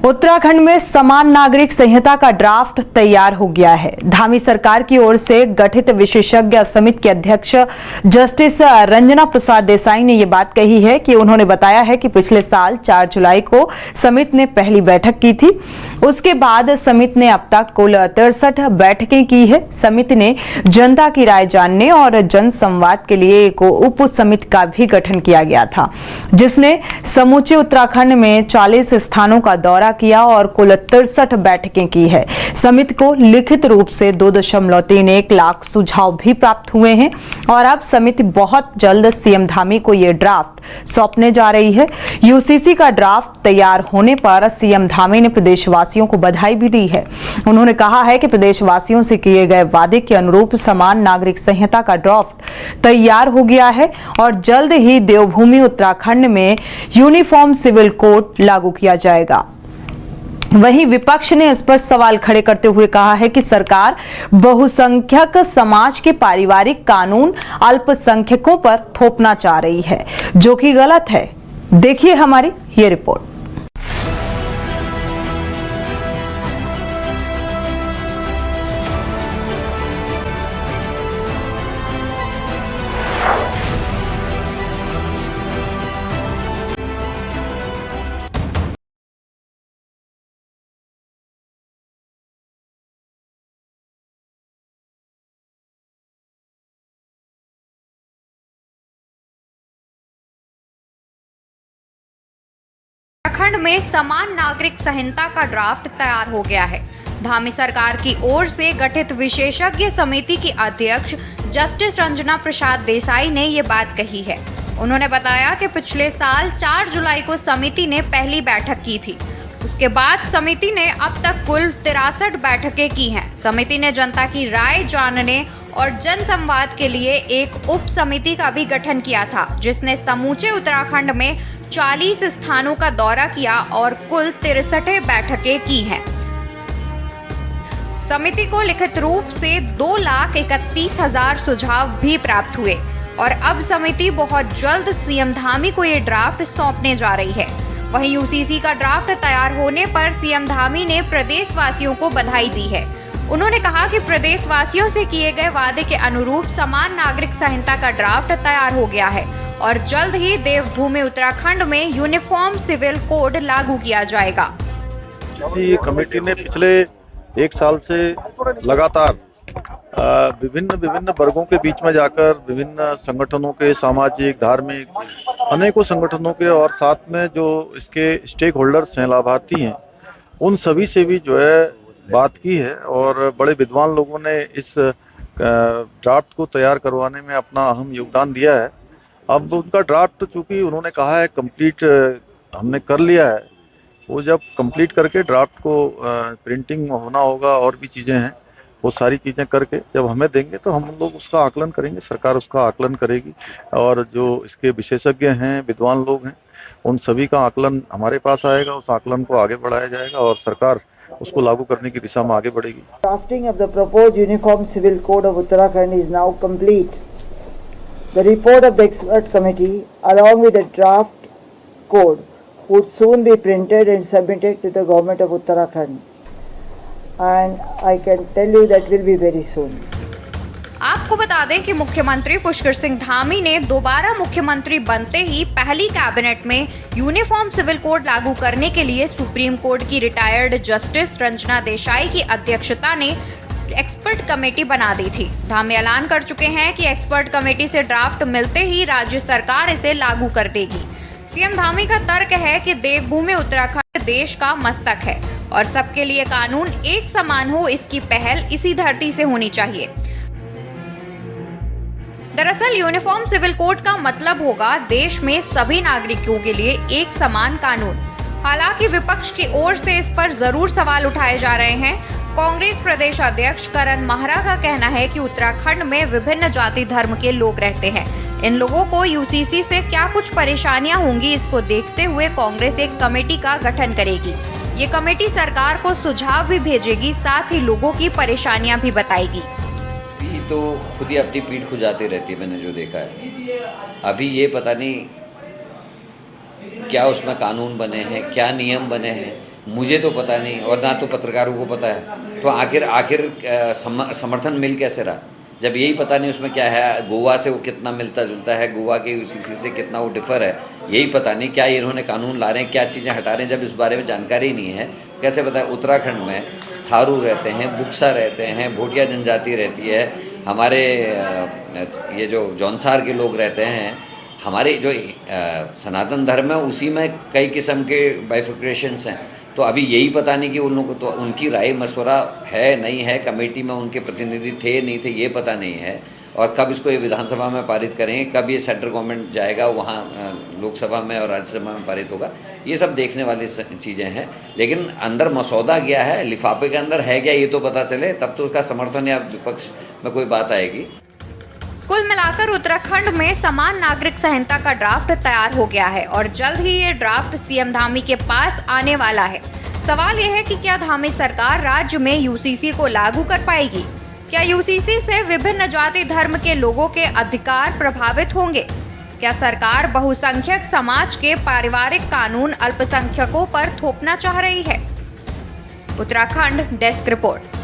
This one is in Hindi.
उत्तराखंड में समान नागरिक संहिता का ड्राफ्ट तैयार हो गया है। धामी सरकार की ओर से गठित विशेषज्ञ समिति के अध्यक्ष जस्टिस रंजना प्रसाद देसाई ने यह बात कही है कि उन्होंने बताया है कि पिछले साल 4 जुलाई को समिति ने पहली बैठक की थी। उसके बाद समिति ने अब तक कुल 63 बैठकें की है। समिति ने जनता की राय जानने और जन संवाद के लिए एक उप समिति का भी गठन किया गया था, जिसने समूचे उत्तराखंड में 40 स्थानों का दौरा किया और कुल 63 बैठकें की है। समिति को लिखित रूप से 2.31 लाख सुझाव भी प्राप्त हुए हैं और अब समिति बहुत जल्द सीएम धामी को यह ड्राफ्ट सौंपने जा रही है। यूसीसी का ड्राफ्ट तैयार होने पर सीएम धामी ने प्रदेशवासियों को बधाई भी दी है। उन्होंने कहा है कि प्रदेशवासियों से किए गए वादे के अनुरूप समान नागरिक संहिता का ड्राफ्ट तैयार हो गया है और जल्द ही देवभूमि उत्तराखंड में यूनिफॉर्म सिविल कोड लागू किया जाएगा। वहीं विपक्ष ने इस पर सवाल खड़े करते हुए कहा है कि सरकार बहुसंख्यक समाज के पारिवारिक कानून अल्पसंख्यकों पर थोपना चाह रही है, जो कि गलत है। देखिए हमारी ये रिपोर्ट। उत्तराखंड में समान नागरिक संहिता का ड्राफ्ट तैयार हो गया है। धामी सरकार की ओर से गठित विशेषज्ञ समिति की अध्यक्ष जस्टिस रंजना प्रसाद देसाई ने ये बात कही है। उन्होंने बताया कि पिछले साल 4 जुलाई को समिति ने पहली बैठक की थी। उसके बाद समिति ने अब तक कुल 63 बैठकें की हैं। समिति ने जनता की राय जानने और जन संवाद के लिए एक उप समिति का भी गठन किया था, जिसने समूचे उत्तराखंड में 40 स्थानों का दौरा किया और कुल 63 बैठकें की हैं। समिति को लिखित रूप से 2,31,000 सुझाव भी प्राप्त हुए और अब समिति बहुत जल्द सीएम धामी को ये ड्राफ्ट सौंपने जा रही है। वहीं यूसीसी का ड्राफ्ट तैयार होने पर सीएम धामी ने प्रदेशवासियों को बधाई दी है। उन्होंने कहा कि प्रदेशवासियों से किए गए वादे के अनुरूप समान नागरिक संहिता का ड्राफ्ट तैयार हो गया है और जल्द ही देवभूमि उत्तराखंड में यूनिफॉर्म सिविल कोड लागू किया जाएगा। इसी कमेटी ने पिछले 1 साल से लगातार विभिन्न वर्गों के बीच में जाकर विभिन्न संगठनों के, सामाजिक, धार्मिक, अनेकों संगठनों के और साथ में जो इसके स्टेक होल्डर्स हैं, लाभार्थी हैं, उन सभी से भी जो है बात की है और बड़े विद्वान लोगों ने इस ड्राफ्ट को तैयार करवाने में अपना अहम योगदान दिया है। अब उनका ड्राफ्ट चूंकि उन्होंने कहा है कंप्लीट हमने कर लिया है, वो जब कंप्लीट करके ड्राफ्ट को प्रिंटिंग होना होगा और भी चीज़ें हैं, वो सारी चीज़ें करके जब हमें देंगे तो हम लोग उसका आकलन करेंगे, सरकार उसका आकलन करेगी और जो इसके विशेषज्ञ हैं, विद्वान लोग हैं, उन सभी का आकलन हमारे पास आएगा। उस आकलन को आगे बढ़ाया जाएगा और सरकार उसको लागू करने की दिशा में आगे बढ़ेगी। Drafting of the proposed Uniform Civil Code of Uttarakhand is now complete. The report of the expert committee, along with the draft code, would soon be printed and submitted to the government of Uttarakhand. And I can tell you that will be very soon. आपको बता दें कि मुख्यमंत्री पुष्कर सिंह धामी ने दोबारा मुख्यमंत्री बनते ही पहली कैबिनेट में यूनिफॉर्म सिविल कोड लागू करने के लिए सुप्रीम कोर्ट की रिटायर्ड जस्टिस रंजना देसाई की अध्यक्षता ने एक्सपर्ट कमेटी बना दी थी। धामी ऐलान कर चुके हैं कि एक्सपर्ट कमेटी से ड्राफ्ट मिलते ही राज्य सरकार इसे लागू कर देगी। सीएम धामी का तर्क है कि देवभूमि उत्तराखंड देश का मस्तक है और सबके लिए कानून एक समान हो, इसकी पहल इसी धरती से होनी चाहिए। दरअसल यूनिफॉर्म सिविल कोड का मतलब होगा देश में सभी नागरिकों के लिए एक समान कानून। हालांकि विपक्ष की ओर से इस पर जरूर सवाल उठाए जा रहे हैं। कांग्रेस प्रदेश अध्यक्ष करण माहरा का कहना है कि उत्तराखंड में विभिन्न जाति धर्म के लोग रहते हैं। इन लोगों को यूसीसी से क्या कुछ परेशानियां होंगी, इसको देखते हुए कांग्रेस एक कमेटी का गठन करेगी। ये कमेटी सरकार को सुझाव भी भेजेगी, साथ ही लोगों की परेशानियां भी बताएगी। अभी तो खुद ही अपनी पीठ खुजाती रहती है, मैंने जो देखा है। अभी ये पता नहीं क्या उसमें कानून बने हैं, क्या नियम बने हैं, मुझे तो पता नहीं और ना तो पत्रकारों को पता है, तो आखिर समर्थन मिल कैसे रहा जब यही पता नहीं उसमें क्या है, गोवा से वो कितना मिलता जुलता है, गोवा के यूसीसी से कितना वो डिफर है, यही पता नहीं। क्या इन्होंने कानून ला रहे हैं, क्या चीज़ें हटा रहे हैं, जब इस बारे में जानकारी नहीं है कैसे पता है। उत्तराखंड में थारू रहते हैं, बुक्सा रहते हैं, भोटिया जनजाति रहती है, हमारे ये जो जौनसार के लोग रहते हैं, हमारे जो सनातन धर्म है उसी में कई किस्म के बाइफिकेशंस हैं। तो अभी यही पता नहीं कि उन लोगों को तो उनकी राय मशवरा है नहीं है, कमेटी में उनके प्रतिनिधि थे नहीं थे ये पता नहीं है, और कब इसको ये विधानसभा में पारित करेंगे, कब ये सेंट्रल गवर्नमेंट जाएगा वहाँ लोकसभा में और राज्यसभा में पारित होगा, ये सब देखने वाली चीज़ें हैं। लेकिन अंदर मसौदा गया है, लिफाफे के अंदर है क्या ये तो पता चले, तब तो उसका समर्थन या विपक्ष में कोई बात आएगी। कुल मिलाकर उत्तराखंड में समान नागरिक संहिता का ड्राफ्ट तैयार हो गया है और जल्द ही ये ड्राफ्ट सीएम धामी के पास आने वाला है। सवाल यह है कि क्या धामी सरकार राज्य में यूसीसी को लागू कर पाएगी? क्या यूसीसी से विभिन्न जाति धर्म के लोगों के अधिकार प्रभावित होंगे? क्या सरकार बहुसंख्यक समाज के पारिवारिक कानून अल्पसंख्यकों पर थोपना चाह रही है? Uttarakhand desk report.